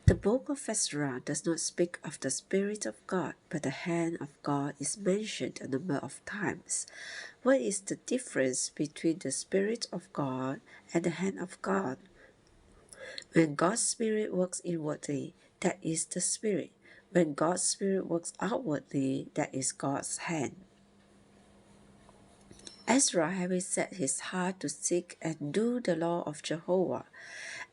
The book of Ezra does not speak of the Spirit of God, but the hand of God is mentioned a number of times. What is the difference between the Spirit of God and the hand of God? When God's Spirit works inwardly, that is the Spirit. When God's Spirit works outwardly, that is God's hand. Ezra, having set his heart to seek and do the law of Jehovah,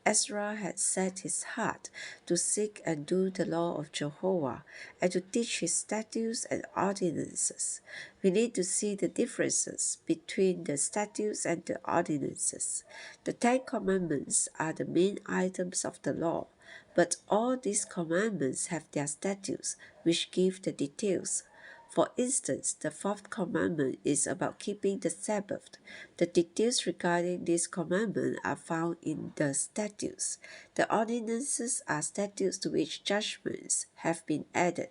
Ezra had set his heart to seek and do the law of Jehovah and to teach his statutes and ordinances. We need to see the differences between the statutes and the ordinances. The Ten Commandments are the main items of the law, but all these commandments have their statutes, which give the details. For instance, the fourth commandment is about keeping the Sabbath. The details regarding this commandment are found in the statutes. The ordinances are statutes to which judgments have been added.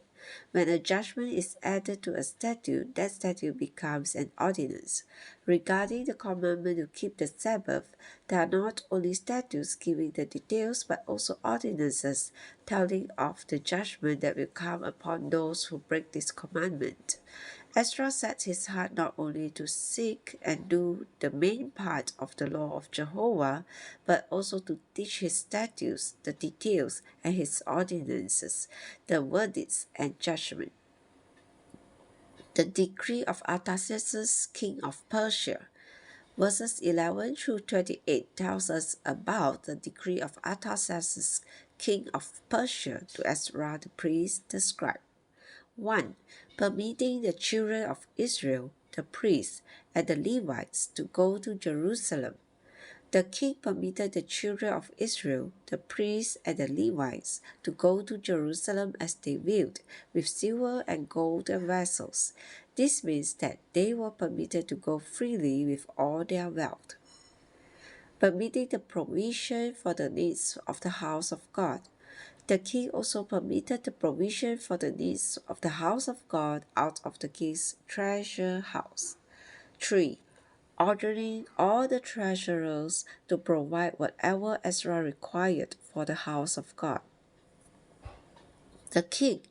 When a judgment is added to a statute, that statute becomes an ordinance. Regarding the commandment to keep the Sabbath, there are not only statutes giving the details, but also ordinances telling of the judgment that will come upon those who break this commandment. Ezra set his heart not only to seek and do the main part of the law of Jehovah, but also to teach his statutes, the details, and his ordinances, the verdicts and judgment. The decree of Artaxerxes, king of Persia. Verses 11 through 28 tells us about the decree of Artaxerxes, king of Persia, to Ezra the priest, the scribe. 1. Permitting the children of Israel, the priests, and the Levites to go to Jerusalem. The king permitted the children of Israel, the priests, and the Levites to go to Jerusalem as they willed, with silver and golden vessels. This means that they were permitted to go freely with all their wealth. Permitting the provision for the needs of the house of God. The king also permitted the provision for the needs of the house of God out of the king's treasure house. 3. Ordering all the treasurers to provide whatever Ezra required for the house of God. The king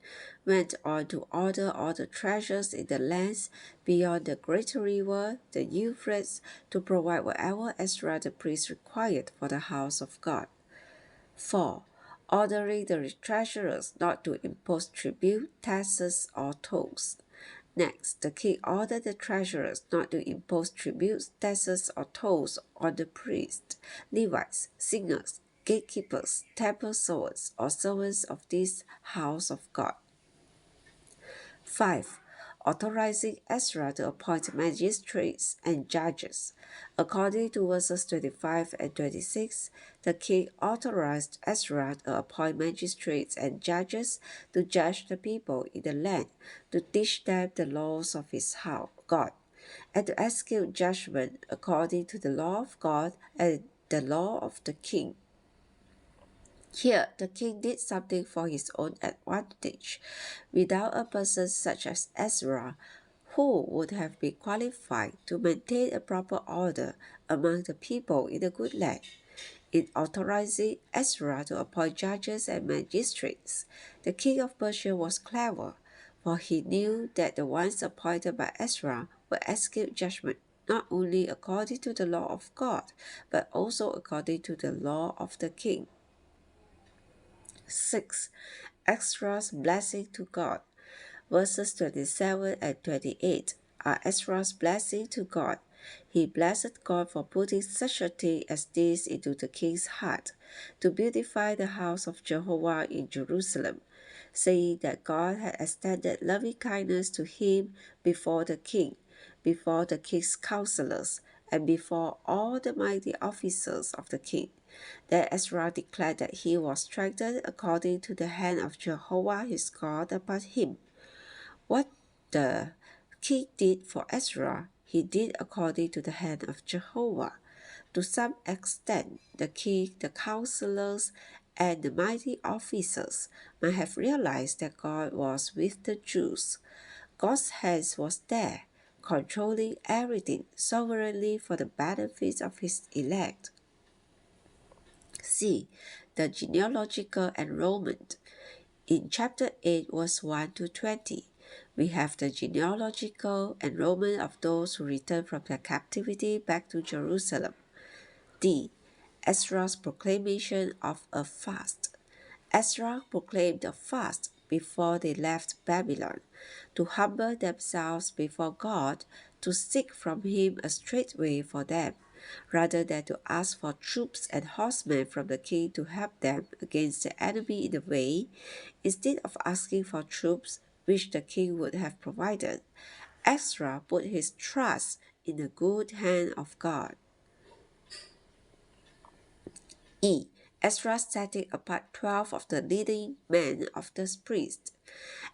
went on to order all the treasures in the lands beyond the great river, the Euphrates, to provide whatever Ezra the priest required for the house of God. 4. Ordering the treasurers not to impose tribute, taxes, or tolls. Next, the king ordered the treasurers not to impose tributes, taxes, or tolls on the priests, Levites, singers, gatekeepers, temple servants, or servants of this house of God. 5. Authorizing Ezra to appoint magistrates and judges. According to verses 25 and 26, the king authorized Ezra to appoint magistrates and judges to judge the people in the land, to teach them the laws of his house, God, and to execute judgment according to the law of God and the law of the king. Here, the king did something for his own advantage. Without a person such as Ezra, who would have been qualified to maintain a proper order among the people in a good land. In authorizing Ezra to appoint judges and magistrates, the king of Persia was clever, for he knew that the ones appointed by Ezra would execute judgment not only according to the law of God, but also according to the law of the king. 6. Ezra's blessing to God. Verses 27 and 28 are Ezra's blessing to God. He blessed God for putting such a thing as this into the king's heart, to beautify the house of Jehovah in Jerusalem, saying that God had extended loving kindness to him before the king, before the king's counselors, and before all the mighty officers of the king. Then Ezra declared that he was strengthened according to the hand of Jehovah his God upon him. What the king did for Ezra, he did according to the hand of Jehovah. To some extent, the king, the counselors, and the mighty officers might have realized that God was with the Jews. God's hand was there, controlling everything sovereignly for the benefit of his elect. C. The genealogical enrollment. In chapter 8, verse 1 to 20, we have the genealogical enrollment of those who returned from their captivity back to Jerusalem. D. Ezra's proclamation of a fast. Ezra proclaimed a fast before they left Babylon, to humble themselves before God, to seek from Him a straight way for them, rather than to ask for troops and horsemen from the king to help them against the enemy in the way. Instead of asking for troops, which the king would have provided, Ezra put his trust in the good hand of God. E. Ezra setting apart 12 of the leading men of the priests.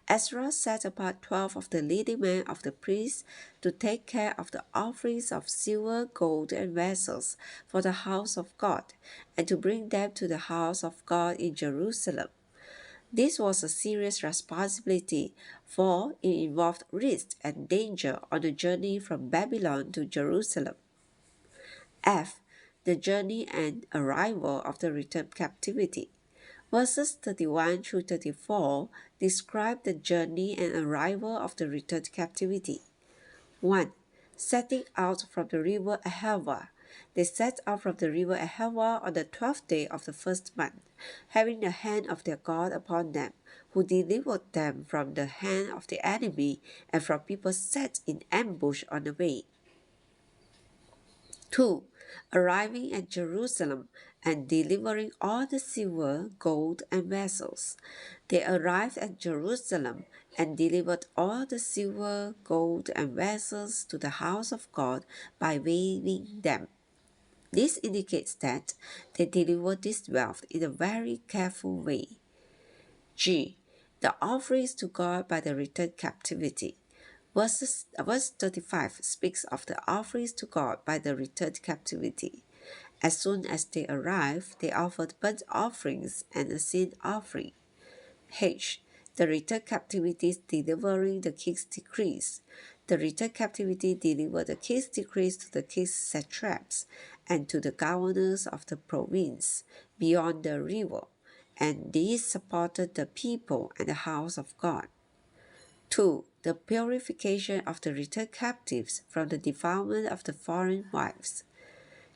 Ezra set apart 12 of the leading men of the priests to take care of the offerings of silver, gold, and vessels for the house of God, and to bring them to the house of God in Jerusalem. This was a serious responsibility, for it involved risk and danger on the journey from Babylon to Jerusalem. F. The journey and arrival of the returned captivity. Verses 31 through 34 describe the journey and arrival of the returned captivity. 1. Setting out from the river Ahava. They set out from the river Ahava on the 12th day of the first month, having the hand of their God upon them, who delivered them from the hand of the enemy and from people set in ambush on the way. 2. Arriving at Jerusalem and delivering all the silver, gold, and vessels. They arrived at Jerusalem and delivered all the silver, gold, and vessels to the house of God by weighing them. This indicates that they delivered this wealth in a very careful way. G. The offerings to God by the returned captivity. Verse 35 speaks of the offerings to God by the returned captivity. As soon as they arrived, they offered burnt offerings and a sin offering. H. The returned captivity delivering the king's decrees. The returned captivity delivered the king's decrees to the king's satraps and to the governors of the province beyond the river, and these supported the people and the house of God. 2. The purification of the returned captives from the defilement of the foreign wives.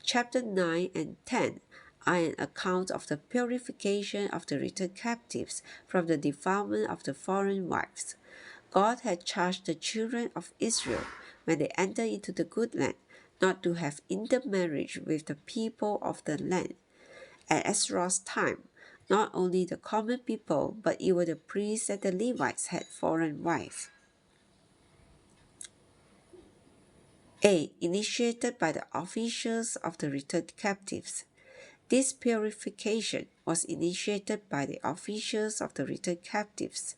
Chapter 9 and 10 are an account of the purification of the returned captives from the defilement of the foreign wives. God had charged the children of Israel, when they entered into the good land, not to have intermarriage with the people of the land. At Ezra's time, not only the common people, but even the priests and the Levites had foreign wives. A. Initiated by the officials of the returned captives. This purification was initiated by the officials of the returned captives.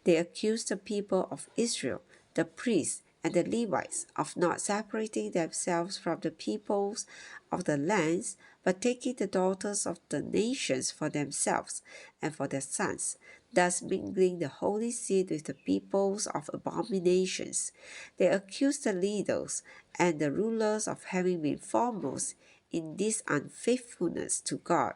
They accused the people of Israel, the priests, and the Levites of not separating themselves from the peoples of the lands, but taking the daughters of the nations for themselves and for their sons, thus mingling the holy seed with the peoples of abominations. They accused the leaders and the rulers of having been foremost in this unfaithfulness to God.